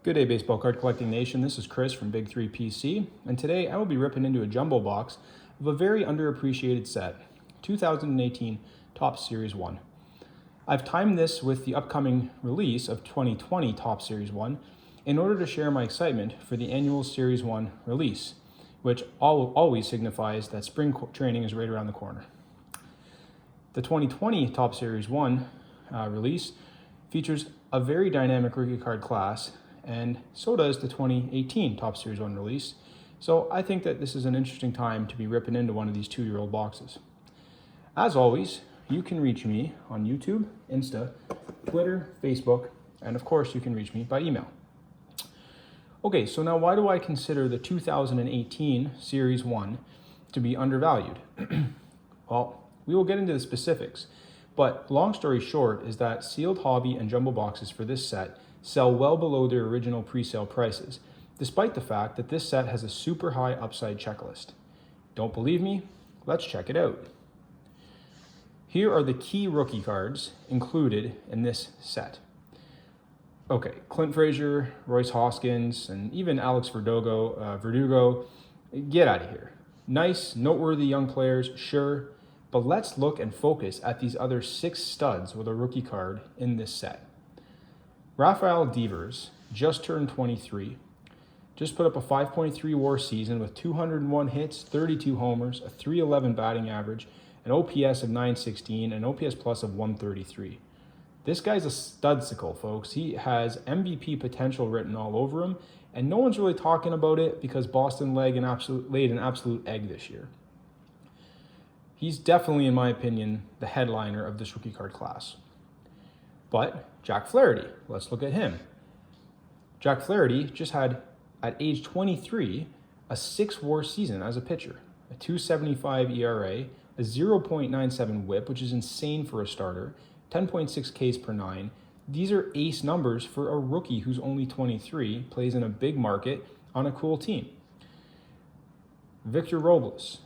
Good day, Baseball Card Collecting Nation. This is Chris from Big 3 PC, and today I will be ripping into a jumbo box of a very underappreciated set, 2018 Topps Series 1. I've timed this with the upcoming release of 2020 Topps Series 1 in order to share my excitement for the annual Series 1 release, which always signifies that spring training is right around the corner. The 2020 Topps Series 1 release features a very dynamic rookie card class, and so does the 2018 Topps Series 1 release. So I think that this is an interesting time to be ripping into one of these 2-year-old boxes. As always, you can reach me on YouTube, Insta, Twitter, Facebook, and of course you can reach me by email. Okay, so now why do I consider the 2018 Series 1 to be undervalued? Well, we will get into the specifics, but long story short is that sealed hobby and jumbo boxes for this set sell well below their original pre-sale prices, despite the fact that this set has a super high upside checklist. Don't believe me? Let's check it out. Here are the key rookie cards included in this set. Okay, Clint Frazier, Royce Hoskins, and even Alex Verdugo, get out of here. Nice, noteworthy young players, sure, but let's look and focus at these other 6 studs with a rookie card in this set. Rafael Devers just turned 23, just put up a 5.3 WAR season with 201 hits, 32 homers, a .311 batting average, an OPS of 916, and an OPS plus of 133. This guy's a studsicle, folks. He has MVP potential written all over him, and no one's really talking about it because Boston laid an absolute egg this year. He's definitely, in my opinion, the headliner of this rookie card class. But Jack Flaherty, let's look at him. Jack Flaherty just had, at age 23, a 6 WAR season as a pitcher, a 2.75 ERA, a 0.97 WHIP, which is insane for a starter, 10.6 Ks per 9. These are ace numbers for a rookie who's only 23, plays in a big market on a cool team. Victor Robles.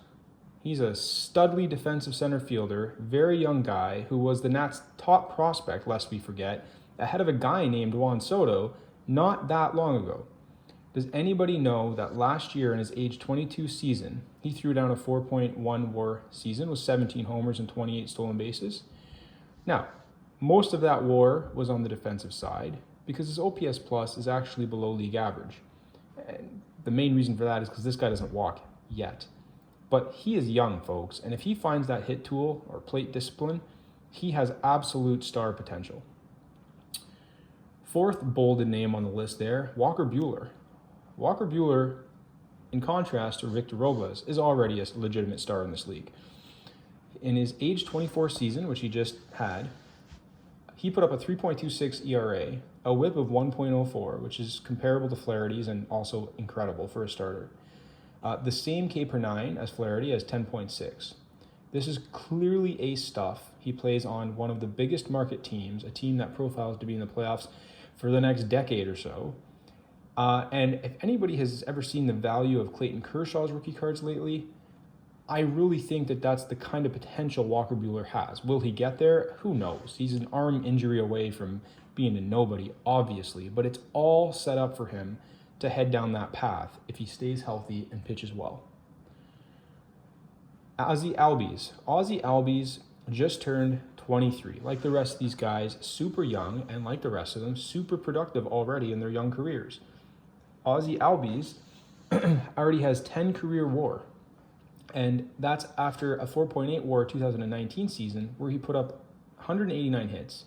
He's a studly defensive center fielder, very young guy who was the Nats' top prospect, lest we forget, ahead of a guy named Juan Soto not that long ago. Does anybody know that last year in his age 22 season, he threw down a 4.1 WAR season with 17 homers and 28 stolen bases? Now, most of that WAR was on the defensive side because his OPS plus is actually below league average. And the main reason for that is because this guy doesn't walk yet. But he is young, folks, and if he finds that hit tool or plate discipline, he has absolute star potential. Fourth bolded name on the list there, Walker Buehler. Walker Buehler, in contrast to Victor Robles, is already a legitimate star in this league. In his age 24 season, which he just had, he put up a 3.26 ERA, a WHIP of 1.04, which is comparable to Flaherty's and also incredible for a starter. The same K per 9 as Flaherty as 10.6. This is clearly ace stuff. He plays on one of the biggest market teams, a team that profiles to be in the playoffs for the next decade or so. And if anybody has ever seen the value of Clayton Kershaw's rookie cards lately, I really think that that's the kind of potential Walker Buehler has. Will he get there? Who knows? He's an arm injury away from being a nobody, obviously, but it's all set up for him to head down that path if he stays healthy and pitches well. Ozzie Albies just turned 23. Like the rest of these guys, super young, and like the rest of them, super productive already in their young careers. Ozzie Albies already has 10 career WAR, and that's after a 4.8 WAR 2019 season where he put up 189 hits,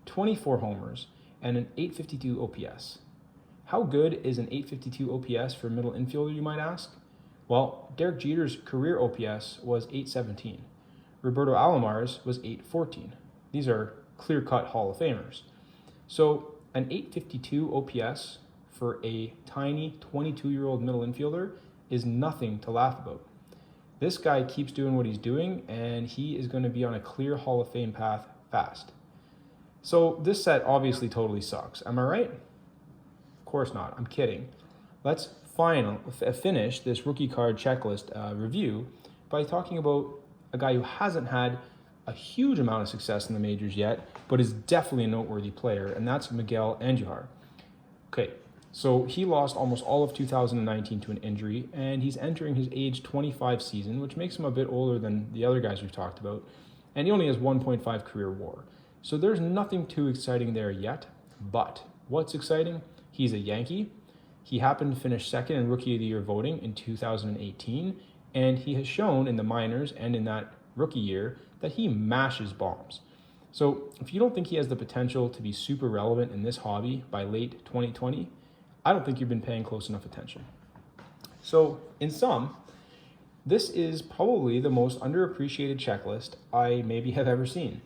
24 homers, and an 852 OPS. How good is an 852 OPS for a middle infielder, you might ask? Well, Derek Jeter's career OPS was 817. Roberto Alomar's was 814. These are clear-cut Hall of Famers. So an 852 OPS for a tiny 22-year-old middle infielder is nothing to laugh about. This guy keeps doing what he's doing, and he is going to be on a clear Hall of Fame path fast. So this set obviously totally sucks. Am I right? Of course not. I'm kidding. Let's finish this rookie card checklist review by talking about a guy who hasn't had a huge amount of success in the majors yet, but is definitely a noteworthy player, and that's Miguel Andujar. Okay, So he lost almost all of 2019 to an injury, and he's entering his age 25 season, which makes him a bit older than the other guys we've talked about. And he only has 1.5 career WAR. So there's nothing too exciting there yet. But what's exciting? He's a Yankee. He happened to finish second in Rookie of the Year voting in 2018, and he has shown in the minors and in that rookie year that he mashes bombs. So if you don't think he has the potential to be super relevant in this hobby by late 2020, I don't think you've been paying close enough attention. So in sum, this is probably the most underappreciated checklist I maybe have ever seen.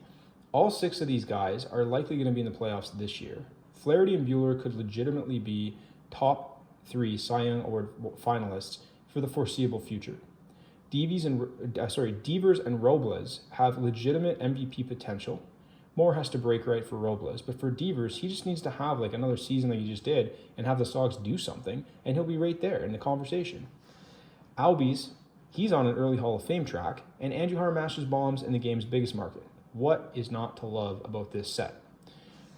All 6 of these guys are likely going to be in the playoffs this year. Flaherty and Buehler could legitimately be top 3 Cy Young Award finalists for the foreseeable future. Devers and Robles have legitimate MVP potential. More has to break right for Robles, but for Devers, he just needs to have like another season like he just did and have the Sox do something, and he'll be right there in the conversation. Albies, he's on an early Hall of Fame track, and Andujar mashes bombs in the game's biggest market. What is not to love about this set?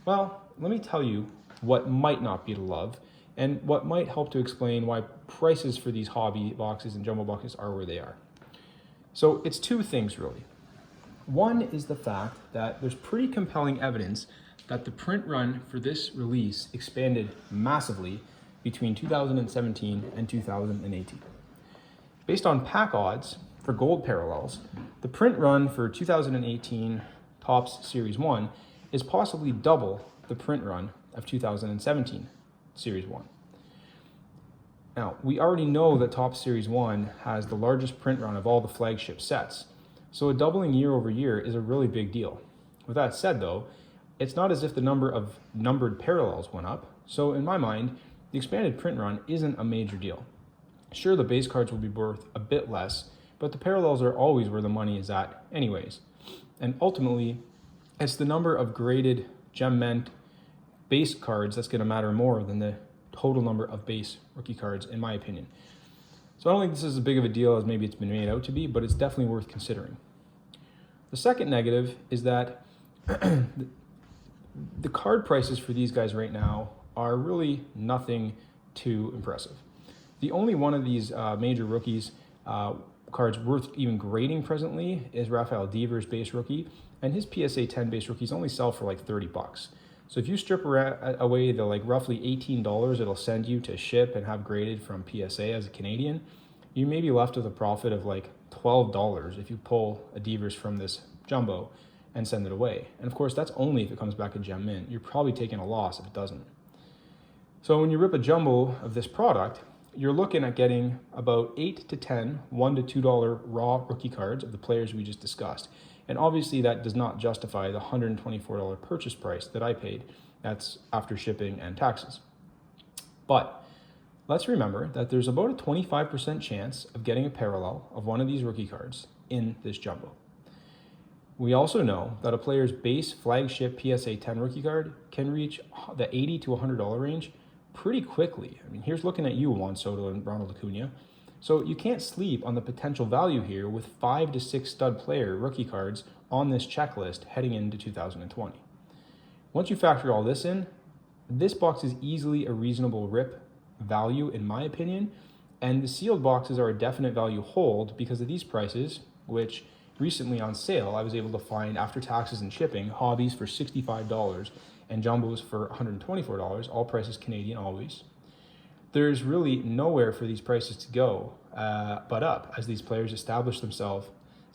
Well, let me tell you what might not be to love, and what might help to explain why prices for these hobby boxes and jumbo boxes are where they are. So it's 2 things really. One is the fact that there's pretty compelling evidence that the print run for this release expanded massively between 2017 and 2018. Based on pack odds for gold parallels, the print run for 2018 Topps Series 1 is possibly double the print run of 2017 Series 1. Now, we already know that Topps Series 1 has the largest print run of all the flagship sets, so a doubling year over year is a really big deal. With that said though, it's not as if the number of numbered parallels went up, so in my mind, the expanded print run isn't a major deal. Sure, the base cards will be worth a bit less, but the parallels are always where the money is at anyways. And ultimately, it's the number of graded gem mint base cards that's going to matter more than the total number of base rookie cards, in my opinion. So I don't think this is as big of a deal as maybe it's been made out to be, but it's definitely worth considering. The second negative is that the card prices for these guys right now are really nothing too impressive. The only one of these major rookies cards worth even grading presently is Rafael Devers base rookie, and his PSA 10 base rookies only sell for like $30. So if you strip away the like roughly $18 it'll send you to ship and have graded from PSA as a Canadian, you may be left with a profit of like $12 if you pull a Devers from this jumbo and send it away. And of course, that's only if it comes back a gem mint. You're probably taking a loss if it doesn't. So when you rip a jumbo of this product, you're looking at getting about 8 to 10 $1 to $2 raw rookie cards of the players we just discussed. And obviously that does not justify the $124 purchase price that I paid. That's after shipping and taxes. But let's remember that there's about a 25% chance of getting a parallel of one of these rookie cards in this jumbo. We also know that a player's base flagship PSA 10 rookie card can reach the $80 to $100 range pretty quickly. I mean, here's looking at you, Juan Soto and Ronald Acuna. So you can't sleep on the potential value here with 5 to 6 stud player rookie cards on this checklist heading into 2020. Once you factor all this in, this box is easily a reasonable rip value in my opinion, and the sealed boxes are a definite value hold because of these prices, which recently on sale I was able to find after taxes and shipping, hobbies for $65 and jumbos for $124, all prices Canadian always. There's really nowhere for these prices to go but up as these players establish themselves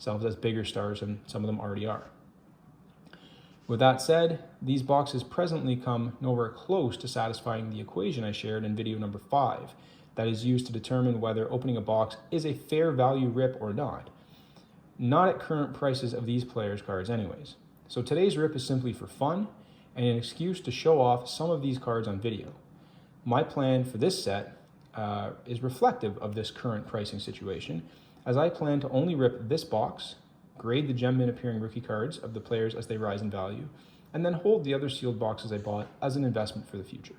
as bigger stars than some of them already are. With that said, these boxes presently come nowhere close to satisfying the equation I shared in video number 5 that is used to determine whether opening a box is a fair value rip or not. Not at current prices of these players' cards anyways. So today's rip is simply for fun and an excuse to show off some of these cards on video. My plan for this set is reflective of this current pricing situation, as I plan to only rip this box, grade the gem mint appearing rookie cards of the players as they rise in value, and then hold the other sealed boxes I bought as an investment for the future.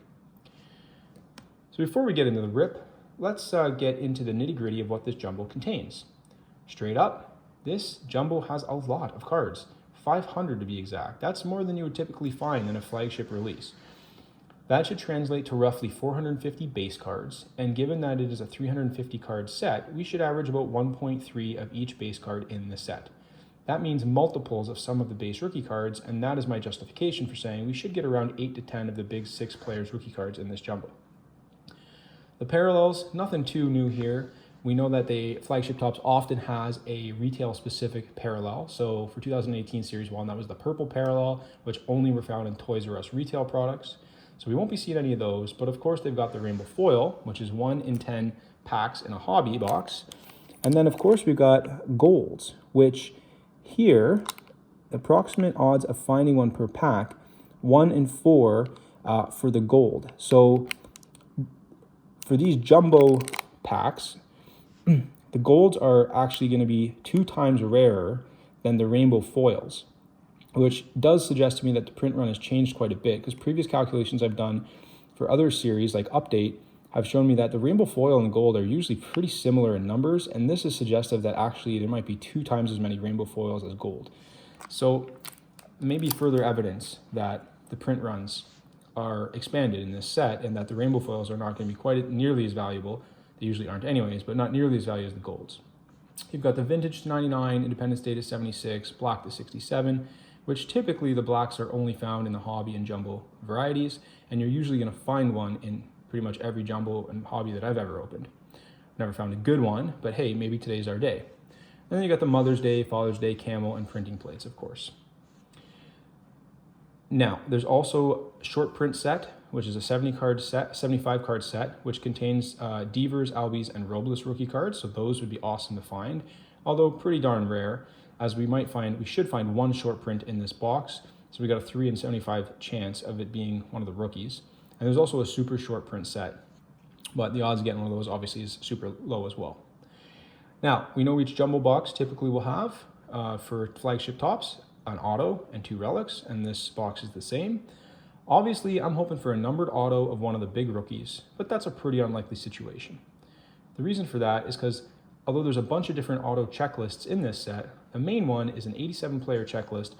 So before we get into the rip, let's get into the nitty-gritty of what this jumbo contains. Straight up, this jumbo has a lot of cards, 500 to be exact. That's more than you would typically find in a flagship release. That should translate to roughly 450 base cards, and given that it is a 350 card set, we should average about 1.3 of each base card in the set. That means multiples of some of the base rookie cards, and that is my justification for saying we should get around 8 to 10 of the big 6 players rookie cards in this jumbo. The parallels, nothing too new here. We know that the flagship tops often has a retail specific parallel. So for 2018 Series 1, that was the purple parallel, which only were found in Toys R Us retail products. So we won't be seeing any of those, but of course they've got the rainbow foil, which is 1 in 10 packs in a hobby box. And then of course we've got golds, which here, approximate odds of finding one per pack, 1 in 4 for the gold. So for these jumbo packs, the golds are actually going to be 2 times rarer than the rainbow foils, which does suggest to me that the print run has changed quite a bit, because previous calculations I've done for other series like Update have shown me that the rainbow foil and the gold are usually pretty similar in numbers, and this is suggestive that actually there might be 2 times as many rainbow foils as gold. So maybe further evidence that the print runs are expanded in this set, and that the rainbow foils are not going to be quite nearly as valuable. They usually aren't anyways, but not nearly as valuable as the golds. You've got the vintage to 99, Independence Day to 76, black to 67, which typically the blacks are only found in the hobby and jumbo varieties, and you're usually going to find one in pretty much every jumbo and hobby that I've ever opened. Never found a good one, but hey, maybe today's our day. And then you got the Mother's Day, Father's Day, camel, and printing plates, of course. Now, there's also a short print set, which is a 75 card set, which contains Devers, Albies, and Robles rookie cards. So those would be awesome to find, although pretty darn rare, as we should find 1 short print in this box. So we got a 3 in 75 chance of it being one of the rookies. And there's also a super short print set, but the odds of getting one of those obviously is super low as well. Now, we know each jumbo box typically will have, for flagship tops, an auto and 2 relics, and this box is the same. Obviously, I'm hoping for a numbered auto of one of the big rookies, but that's a pretty unlikely situation. The reason for that is because although there's a bunch of different auto checklists in this set, the main one is an 87 player checklist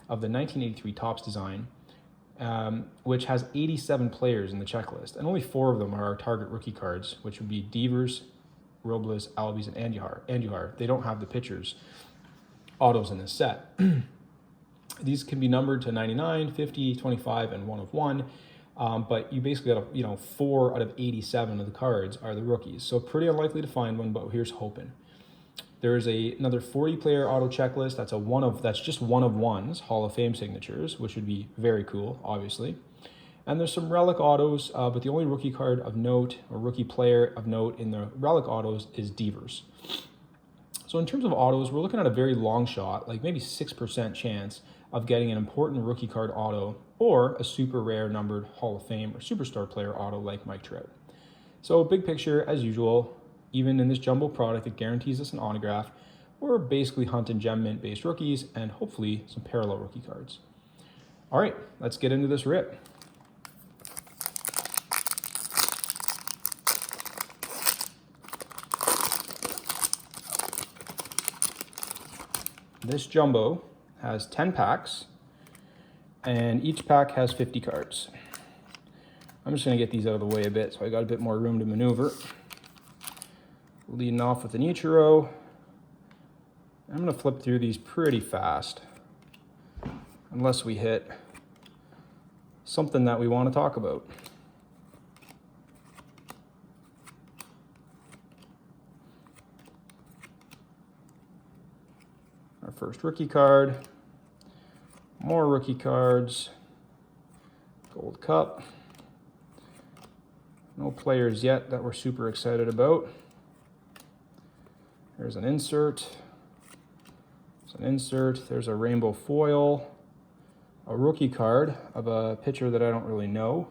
of the 1983 Topps design, which has 87 players in the checklist, and only 4 of them are our target rookie cards, which would be Devers, Robles, Albies, and Andujar. They don't have the pitchers autos in this set. These can be numbered to 99, 50, 25, and 1 of 1. But you basically got 4 out of 87 of the cards are the rookies. So pretty unlikely to find one, but here's hoping. There's another 40-player auto checklist. That's just 1 of 1s, Hall of Fame signatures, which would be very cool, obviously. And there's some relic autos, but the only rookie card of note or rookie player of note in the relic autos is Devers. So in terms of autos, we're looking at a very long shot, like maybe 6% chance of getting an important rookie card auto or a super rare numbered Hall of Fame or Superstar player auto like Mike Trout. So big picture, as usual, even in this jumbo product that guarantees us an autograph, we're basically hunting gem mint based rookies and hopefully some parallel rookie cards. All right, let's get into this rip. This jumbo has 10 packs, and each pack has 50 cards. I'm just going to get these out of the way a bit so I got a bit more room to maneuver. Leading off with an Ichiro. I'm going to flip through these pretty fast, unless we hit something that we want to talk about. Our first rookie card, more rookie cards, gold cup. No players yet that we're super excited about. There's an insert. There's an insert. There's a rainbow foil. A rookie card of a pitcher that I don't really know.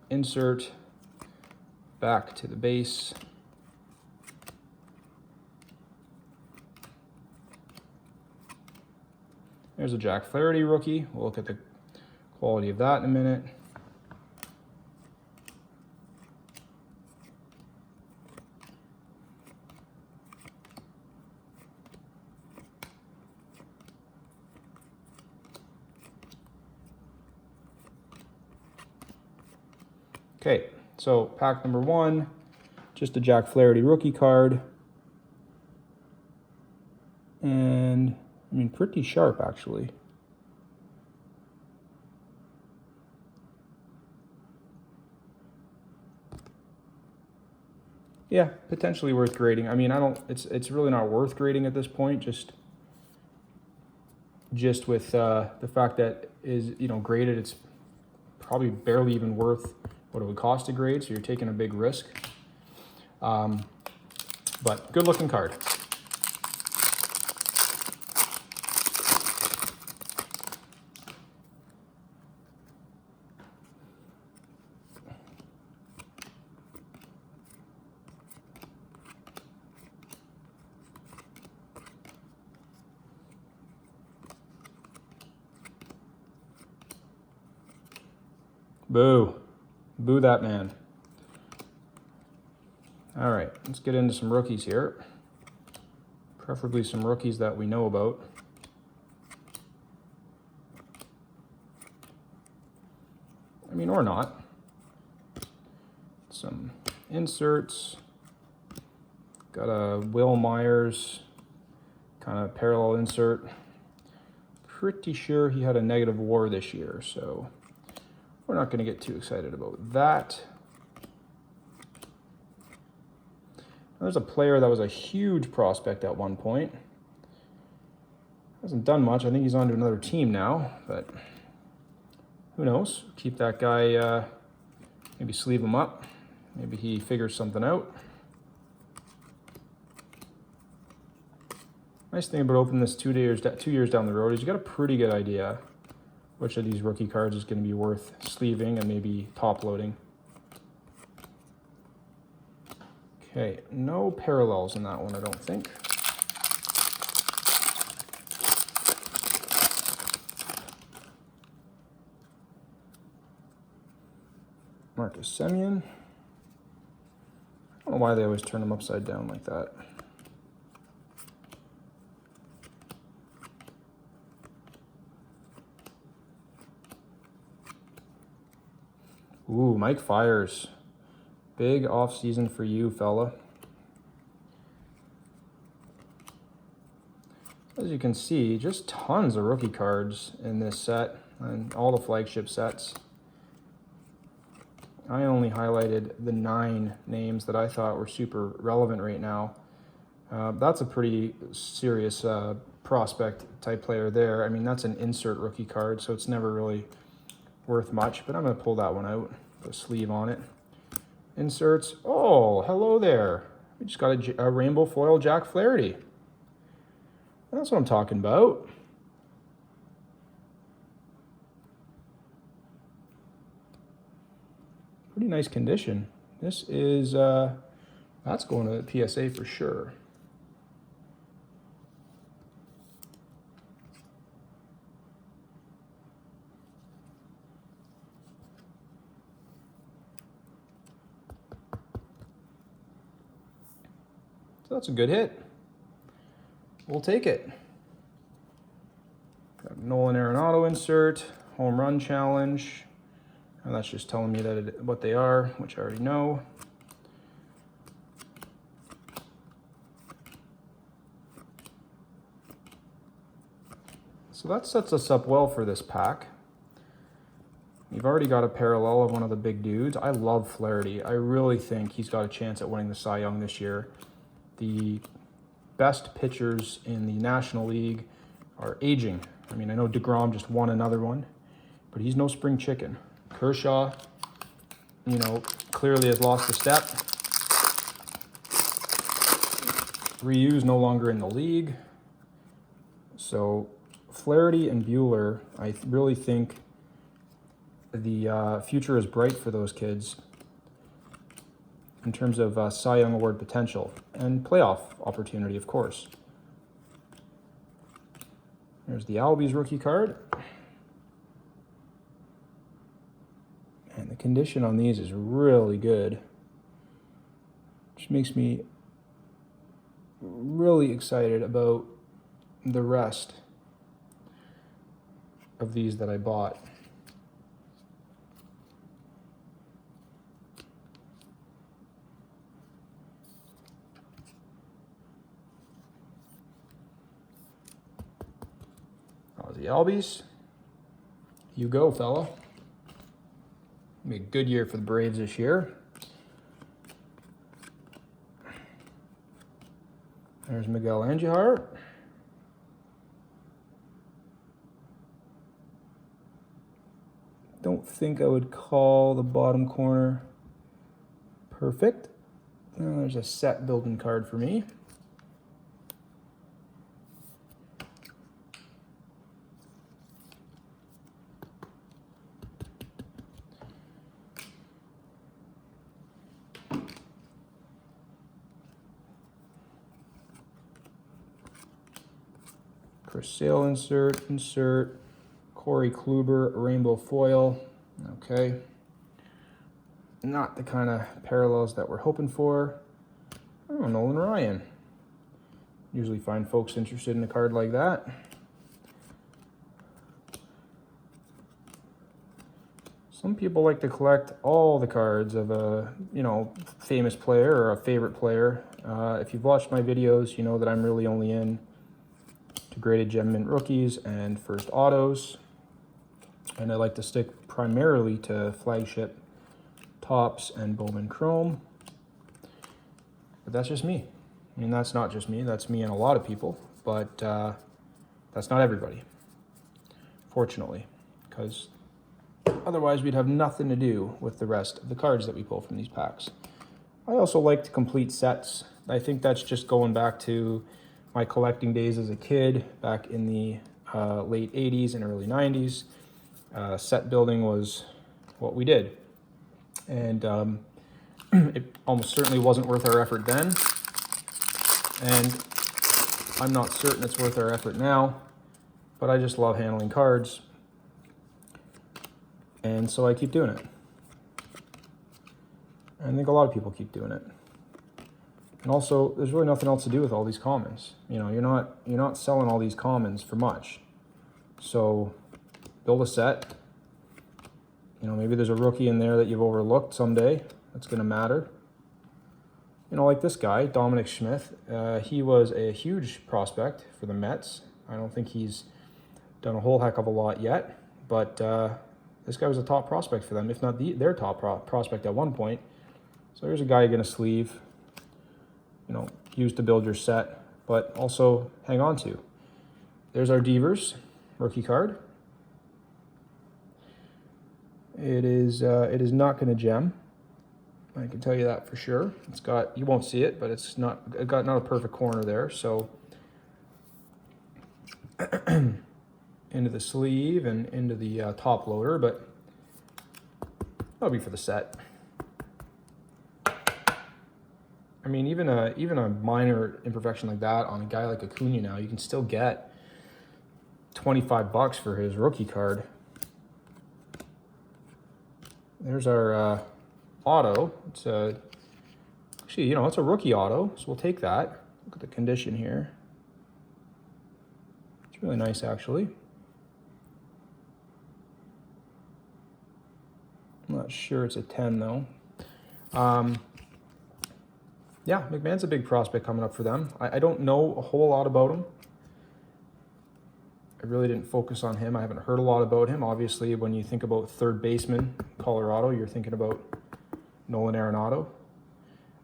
Insert back to the base. There's a Jack Flaherty rookie. We'll look at the quality of that in a minute. Okay, so pack number 1, just a Jack Flaherty rookie card. And, I mean, pretty sharp, actually. Yeah, potentially worth grading. I mean, it's really not worth grading at this point, just with the fact that is, graded, it's probably barely even worth what it would cost to grade, so you're taking a big risk. But good looking card. Boo. Boo that man. All right, let's get into some rookies here. Preferably some rookies that we know about. I mean, or not. Some inserts. Got a Will Myers kind of parallel insert. Pretty sure he had a negative WAR this year, so we're not going to get too excited about that. There's a player that was a huge prospect at one point. Hasn't done much. I think he's on to another team now, but who knows? Keep that guy, maybe sleeve him up. Maybe he figures something out. Nice thing about opening this 2 years down the road is you got a pretty good idea which of these rookie cards is going to be worth sleeving and maybe top loading. Okay, no parallels in that one, I don't think. Marcus Semien. I don't know why they always turn them upside down like that. Ooh, Mike Fiers. Big off season for you, fella. As you can see, just tons of rookie cards in this set and all the flagship sets. I only highlighted the 9 names that I thought were super relevant right now. That's a pretty serious prospect type player there. I mean, that's an insert rookie card, so it's never really worth much, but I'm going to pull that one out, put a sleeve on it. Inserts. Oh, hello there. We just got a rainbow foil Jack Flaherty. That's what I'm talking about. Pretty nice condition. This is, that's going to the PSA for sure. So that's a good hit. We'll take it. Got Nolan Arenado insert, home run challenge. And that's just telling me that what they are, which I already know. So that sets us up well for this pack. You've already got a parallel of one of the big dudes. I love Flaherty. I really think he's got a chance at winning the Cy Young this year. The best pitchers in the National League are aging. I mean, I know DeGrom just won another one, but he's no spring chicken. Kershaw, clearly has lost a step. Ryu's no longer in the league. So Flaherty and Buehler, I really think the future is bright for those kids in terms of Cy Young Award potential and playoff opportunity, of course. There's the Albies rookie card. And the condition on these is really good, which makes me really excited about the rest of these that I bought. the Albies. You go, fella. Be a good year for the Braves this year. There's Miguel Andujar. Don't think I would call the bottom corner perfect. There's a set building card for me. Chris Sale insert. Corey Kluber, rainbow foil. Okay. Not the kind of parallels that we're hoping for. Oh, Nolan Ryan. Usually find folks interested in a card like that. Some people like to collect all the cards of a, famous player or a favorite player. If you've watched my videos, you know that I'm really only in to graded gem mint rookies and first autos. And I like to stick primarily to flagship tops and Bowman Chrome. But that's just me. I mean, that's not just me. That's me and a lot of people. But that's not everybody, fortunately, because otherwise we'd have nothing to do with the rest of the cards that we pull from these packs. I also like to complete sets. I think that's just going back to my collecting days as a kid, back in the late 80s and early 90s. Set building was what we did. And it almost certainly wasn't worth our effort then. And I'm not certain it's worth our effort now, but I just love handling cards. And so I keep doing it. And I think a lot of people keep doing it. And also, there's really nothing else to do with all these commons. You're not selling all these commons for much. So build a set. Maybe there's a rookie in there that you've overlooked someday that's going to matter. Like this guy, Dominic Smith. He was a huge prospect for the Mets. I don't think he's done a whole heck of a lot yet, but this guy was a top prospect for them, if not their top prospect at one point. So here's a guy you're going to sleeve, use to build your set, but also hang on to. There's our Devers rookie card. It is not going to gem. I can tell you that for sure. It's got, you won't see it, but it got not a perfect corner there. So into the sleeve and into the top loader, but that'll be for the set. I mean, even a minor imperfection like that on a guy like Acuna now, you can still get $25 for his rookie card. There's our auto. It's actually, it's a rookie auto, so we'll take that. Look at the condition here. It's really nice, actually. I'm not sure it's a 10 though. Yeah, McMahon's a big prospect coming up for them. I don't know a whole lot about him. I really didn't focus on him. I haven't heard a lot about him. Obviously, when you think about third baseman, Colorado, you're thinking about Nolan Arenado.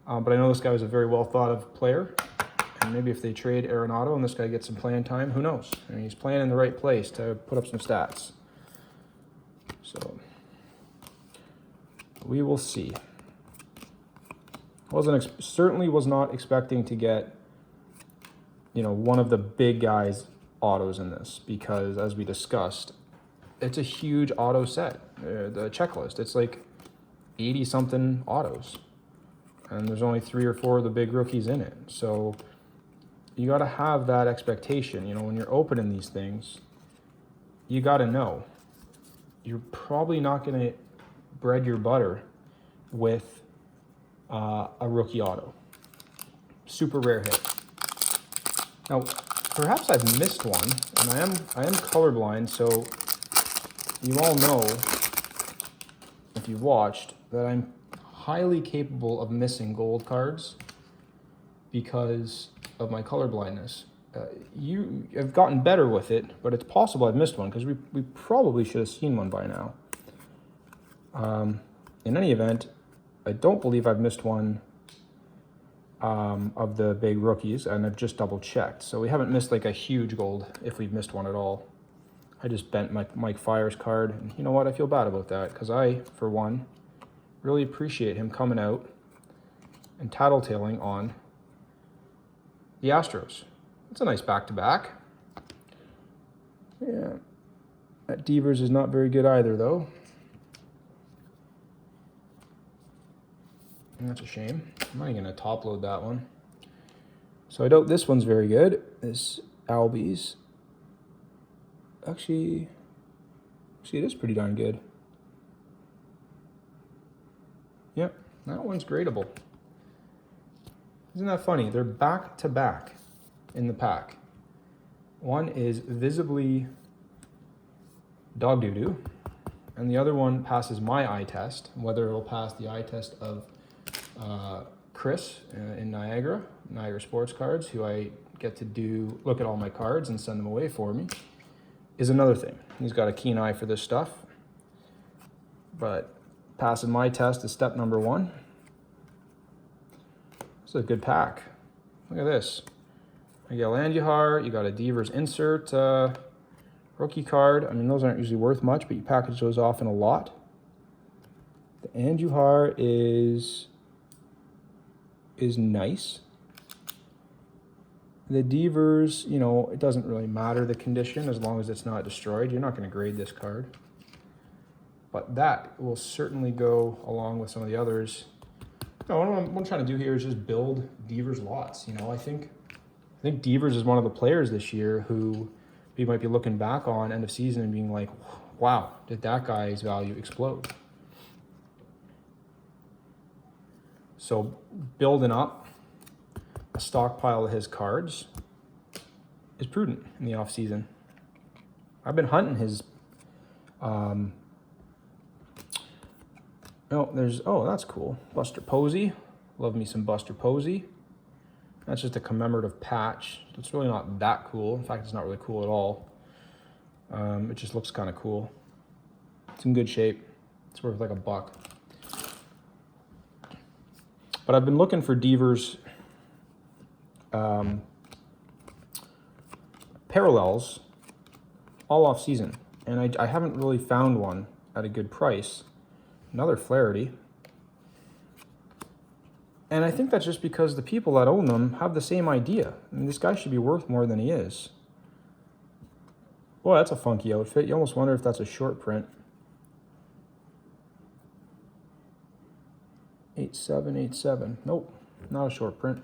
But I know this guy was a very well thought of player. And maybe if they trade Arenado and this guy gets some playing time, who knows? I mean, he's playing in the right place to put up some stats. So we will see. Certainly was not expecting to get, one of the big guys autos in this, because as we discussed, it's a huge auto set. The checklist, it's like 80 something autos, and there's only 3 or 4 of the big rookies in it. So you got to have that expectation. When you're opening these things, you got to know you're probably not going to bread your butter with a rookie auto. Super rare hit. Now, perhaps I've missed one, and I am colorblind, so you all know, if you've watched, that I'm highly capable of missing gold cards because of my color blindness. you have gotten better with it, but it's possible I've missed one because we probably should have seen one by now. In any event, I don't believe I've missed one of the big rookies, and I've just double checked. So we haven't missed like a huge gold if we've missed one at all. I just bent my Mike Fiers card, and you know what? I feel bad about that because I, for one, really appreciate him coming out and tattletaling on the Astros. It's a nice back-to-back. Yeah, that Devers is not very good either, though. And that's a shame. I'm not even going to top load that one. So I doubt this one's very good. This Albies. Actually, it is pretty darn good. Yep, that one's gradable. Isn't that funny? They're back to back in the pack. One is visibly dog doo-doo, and the other one passes my eye test. Whether it'll pass the eye test of Chris in Niagara Sports Cards, who I get to look at all my cards and send them away for me, is another thing. He's got a keen eye for this stuff. But passing my test is step number one. This is a good pack. Look at this. You got Landuhar, you got a Devers insert rookie card. I mean, those aren't usually worth much, but you package those off in a lot. The Andujar is nice. The Devers, you know, it doesn't really matter the condition as long as it's not destroyed. You're not going to grade this card. But that will certainly go along with some of the others. No, what I'm trying to do here is just build Devers lots. You know, I think Devers is one of the players this year who we might be looking back on end of season and being like, wow, did that guy's value explode? So building up a stockpile of his cards is prudent in the off season. I've been hunting his that's cool. Buster Posey. Love me some Buster Posey. That's just a commemorative patch. It's really not that cool. In fact, it's not really cool at all. It just looks kind of cool. It's in good shape. It's worth like $1. But I've been looking for Devers parallels all off season, and I haven't really found one at a good price. Another Flaherty. And I think that's just because the people that own them have the same idea. I mean, this guy should be worth more than he is. Boy, that's a funky outfit. You almost wonder if that's a short print. 8787. Nope, not a short print.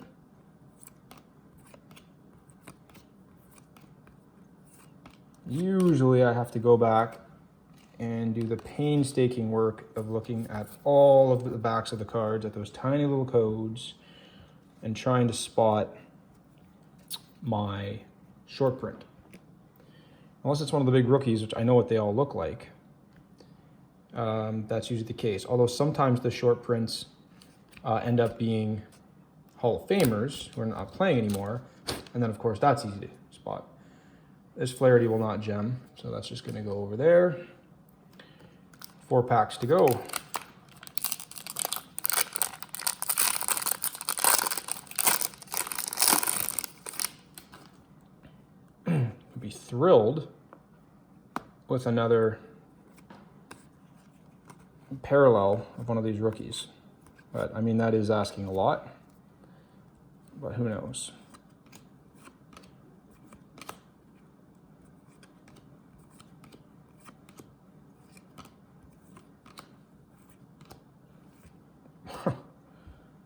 Usually I have to go back and do the painstaking work of looking at all of the backs of the cards, at those tiny little codes, and trying to spot my short print. Unless it's one of the big rookies, which I know what they all look like. That's usually the case. Although sometimes the short prints end up being Hall of Famers who are not playing anymore. And then, of course, that's easy to spot. This Flaherty will not gem, so that's just going to go over there. 4 packs to go. I'd be thrilled with another parallel of one of these rookies. But, I mean, that is asking a lot. But who knows?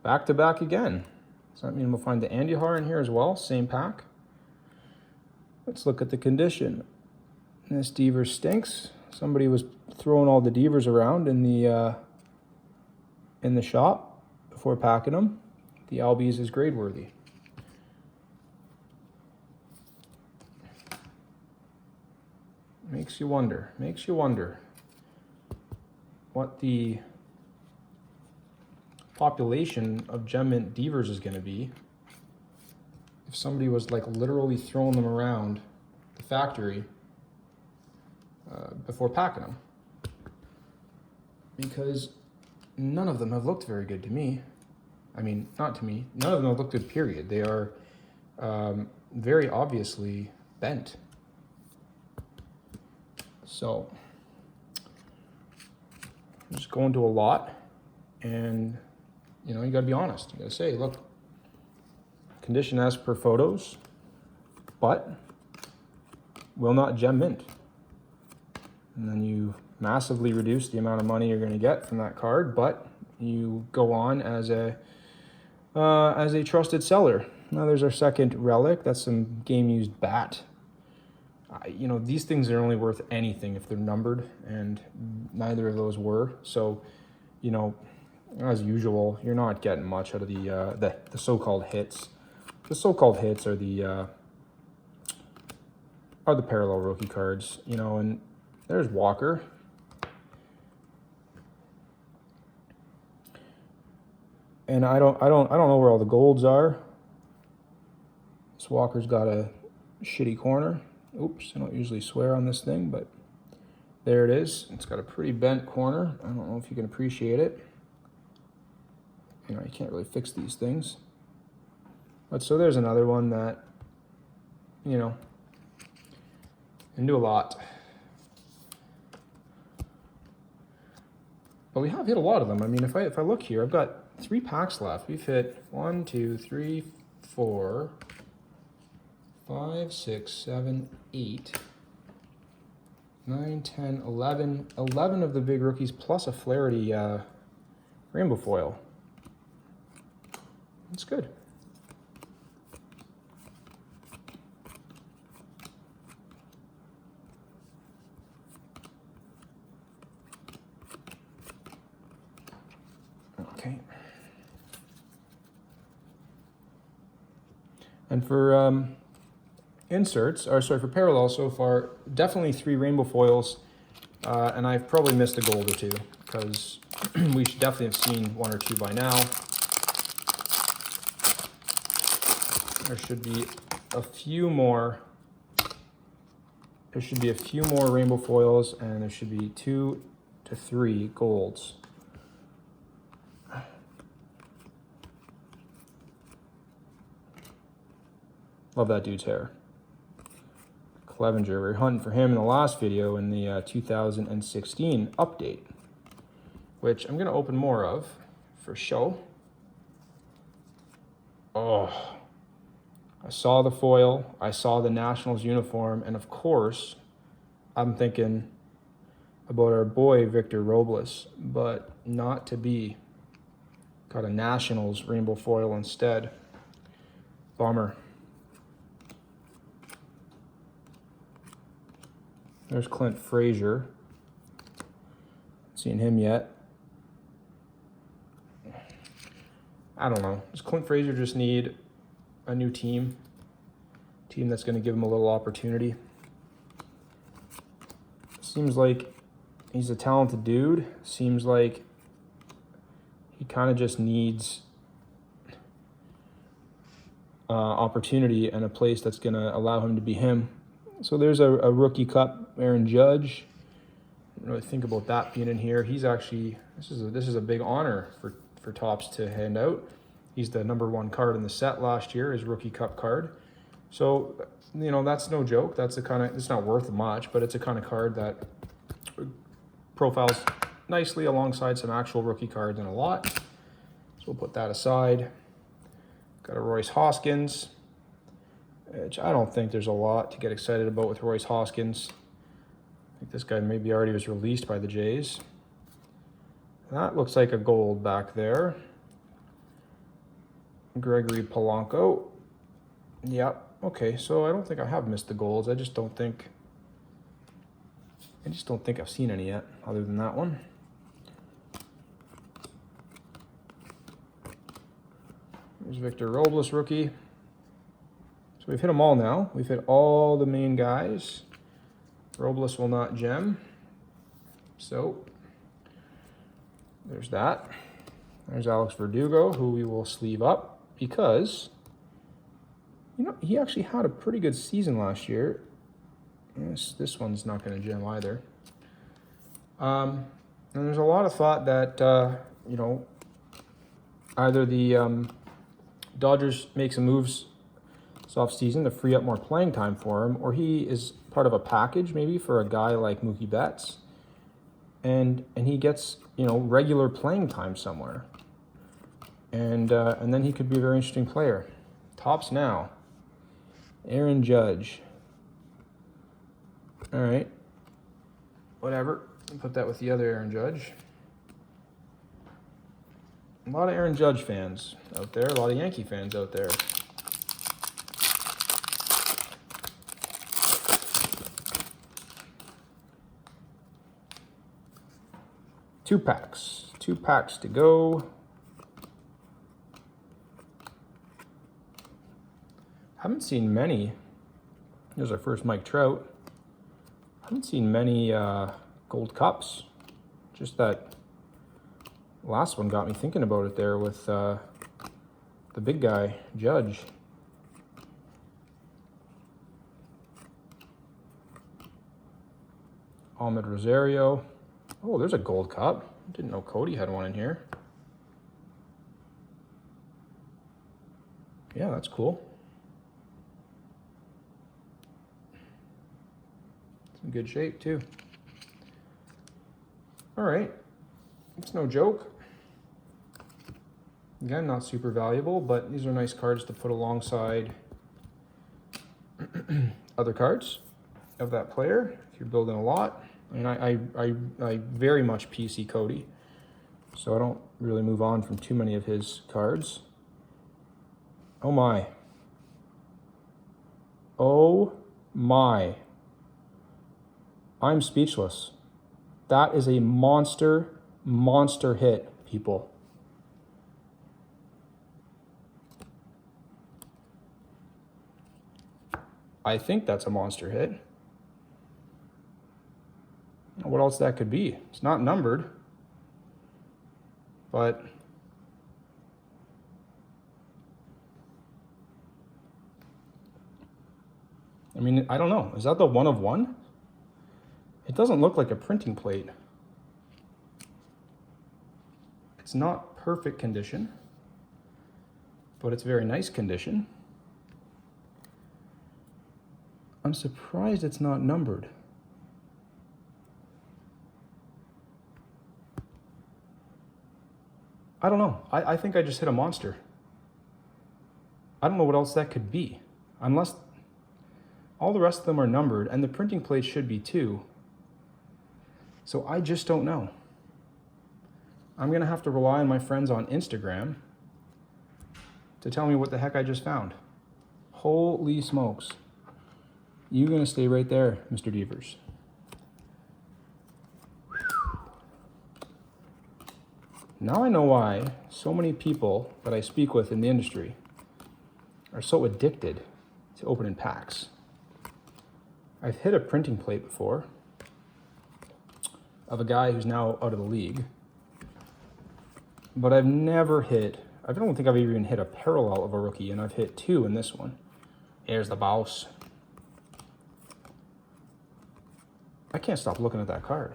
Back to back again. Does that mean we'll find the Andujar in here as well? Same pack. Let's look at the condition. This Devers stinks. Somebody was throwing all the Devers around in the shop before packing them. The Albies is grade worthy. Makes you wonder what the population of gem mint Devers is going to be if somebody was like literally throwing them around the factory before packing them, because none of them have looked very good to me. I mean, not to me, none of them have looked good, period. They are very obviously bent. So I'm just going to a lot, and you know, you gotta be honest. You gotta say, look, condition as per photos, but will not gem mint. And then you massively reduce the amount of money you're gonna get from that card, but you go on as a trusted seller. Now there's our second relic. That's some game-used bat. You know, these things are only worth anything if they're numbered, and neither of those were. So, you know, as usual, you're not getting much out of the so-called hits. The so-called hits are the parallel rookie cards, you know, and there's Walker. And I don't know where all the golds are. This Walker's got a shitty corner. Oops, I don't usually swear on this thing, but there it is. It's got a pretty bent corner. I don't know if you can appreciate it. You know, you can't really fix these things. But so there's another one that, you know, can do a lot. But we have hit a lot of them. I mean, if I look here, I've got 3 packs left. We've hit 1, 2, 3, 4, 5, 6, 7, 8, 9, 10, 11. 11 of the big rookies plus a Flaherty rainbow foil. That's good. Okay. And for inserts, or sorry, for parallels so far, definitely 3 rainbow foils, and I've probably missed a gold or 2, because we should definitely have seen 1 or 2 by now. There should be a few more. There should be a few more rainbow foils, and there should be 2 to 3 golds. Love that dude's hair. Clevenger, we were hunting for him in the last video in the 2016 update, which I'm gonna open more of for show. Oh, I saw the foil, I saw the Nationals uniform, and of course, I'm thinking about our boy Victor Robles, but not to be. Got a Nationals rainbow foil instead. Bummer. There's Clint Frazier. Haven't seen him yet. I don't know. Does Clint Frazier just need a new team? Team that's going to give him a little opportunity? Seems like he's a talented dude. Seems like he kind of just needs opportunity and a place that's going to allow him to be him. So there's a rookie cup, Aaron Judge. I don't really think about that being in here. He's actually, this is a big honor for Topps to hand out. He's the #1 card in the set last year, his rookie cup card. So, you know, that's no joke. That's the kind of, it's not worth much, but it's a kind of card that profiles nicely alongside some actual rookie cards in a lot. So we'll put that aside. Got a Royce Hoskins, which I don't think there's a lot to get excited about with Royce Hoskins. I think this guy maybe already was released by the Jays. That looks like a gold back there. Gregory Polanco. Yep. Okay, so I don't think I have missed the golds. I just don't think I've seen any yet, other than that one. There's Victor Robles, rookie. So we've hit them all now. We've hit all the main guys. Robles will not gem. So there's that. There's Alex Verdugo, who we will sleeve up because You know, he actually had a pretty good season last year. This one's not going to gem either. And there's a lot of thought that, you know, either the Dodgers make some moves this offseason to free up more playing time for him, or he is part of a package maybe for a guy like Mookie Betts, and he gets, you know, regular playing time somewhere, and then he could be a very interesting player. Tops now. Aaron Judge. All right. Whatever. Put that with the other Aaron Judge. A lot of Aaron Judge fans out there. A lot of Yankee fans out there. Two packs to go. Haven't seen many. There's our first Mike Trout. Haven't seen many gold cups. Just that last one got me thinking about it there with the big guy, Judge. Ahmed Rosario. Oh, there's a gold cup. Didn't know Cody had one in here. Yeah, that's cool. It's in good shape too. All right, it's no joke. Again, not super valuable, but these are nice cards to put alongside other cards of that player if you're building a lot. I mean, I very much PC Cody, so I don't really move on from too many of his cards. Oh my. Oh my. I'm speechless. That is a monster hit, people. I think that's a monster hit. What else that could be? It's not numbered, but I mean, I don't know. Is that the 1 of 1? It doesn't look like a printing plate. It's not perfect condition, but it's very nice condition. I'm surprised it's not numbered. I don't know. I think I just hit a monster. I don't know what else that could be. Unless all the rest of them are numbered, and the printing plate should be too. So I just don't know. I'm going to have to rely on my friends on Instagram to tell me what the heck I just found. Holy smokes. You're going to stay right there, Mr. Devers. Now I know why so many people that I speak with in the industry are so addicted to opening packs. I've hit a printing plate before of a guy who's now out of the league, but I've never hit, I don't think I've even hit a parallel of a rookie, and I've hit 2 in this one. There's the boss. I can't stop looking at that card.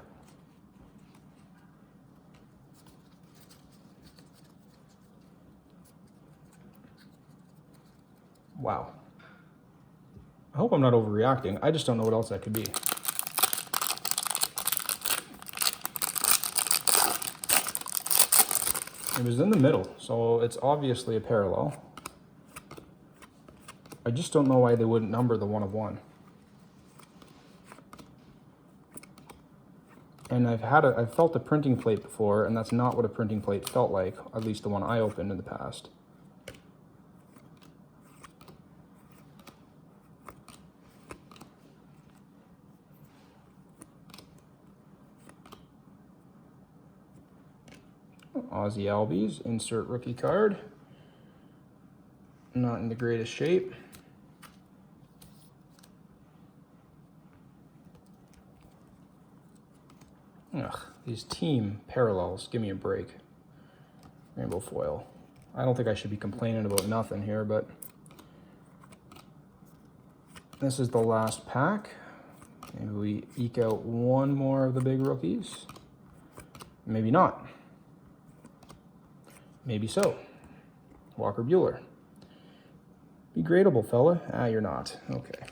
Wow. I hope I'm not overreacting. I just don't know what else that could be. It was in the middle, so it's obviously a parallel. I just don't know why they wouldn't number the 1 of 1. And I've felt a printing plate before, and that's not what a printing plate felt like, at least the one I opened in the past. Ozzie Albies, insert rookie card. Not in the greatest shape. Ugh, these team parallels, give me a break. Rainbow foil. I don't think I should be complaining about nothing here, but This is the last pack. Maybe we eke out one more of the big rookies. Maybe not. Maybe so. Walker Buehler. Be gradable, fella. Ah, you're not. Okay.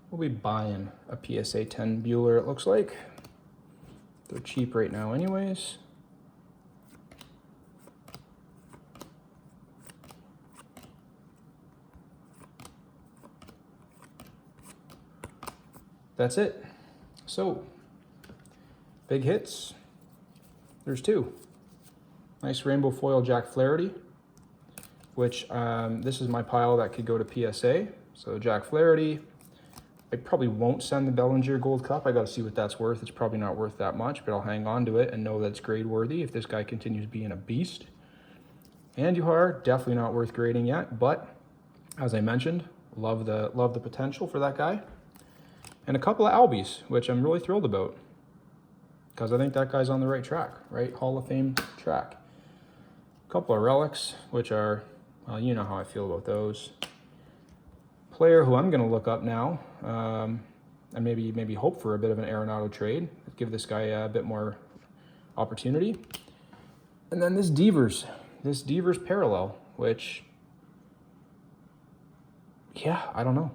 We'll be buying a PSA 10 Buehler, it looks like. They're cheap right now anyways. That's it. So, big hits. There's two. Nice rainbow foil Jack Flaherty, which this is my pile that could go to PSA. So Jack Flaherty. I probably won't send the Bellinger Gold Cup. I got to see what that's worth. It's probably not worth that much, but I'll hang on to it and know that it's grade worthy if this guy continues being a beast. Andujar, definitely not worth grading yet, but as I mentioned, love the potential for that guy. And a couple of Albies, which I'm really thrilled about because I think that guy's on the right track, right? Hall of Fame track. A couple of relics, which are, well, you know how I feel about those. Player who I'm going to look up now, and maybe hope for a bit of an Arenado trade, give this guy a bit more opportunity. And then this Devers parallel, which, yeah, I don't know.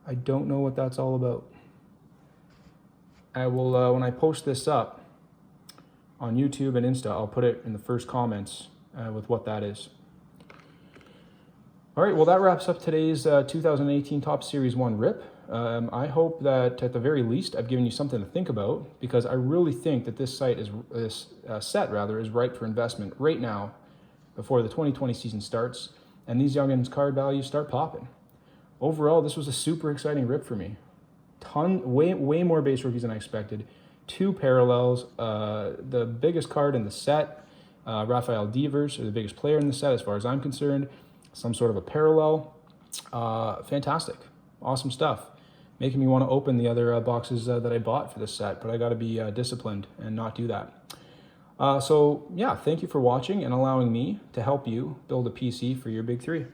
I don't know what that's all about. I will, when I post this up on YouTube and Insta, I'll put it in the first comments with what that is. All right, well, that wraps up today's 2018 Top Series 1 rip. I hope that at the very least I've given you something to think about, because I really think that this set is ripe for investment right now before the 2020 season starts and these youngins' card values start popping. Overall, this was a super exciting rip for me. Way more base rookies than I expected. Two parallels. The biggest card in the set, Rafael Devers, or the biggest player in the set as far as I'm concerned. Some sort of a parallel. Fantastic. Awesome stuff. Making me want to open the other boxes that I bought for this set, but I got to be disciplined and not do that. So yeah, thank you for watching and allowing me to help you build a PC for your big three.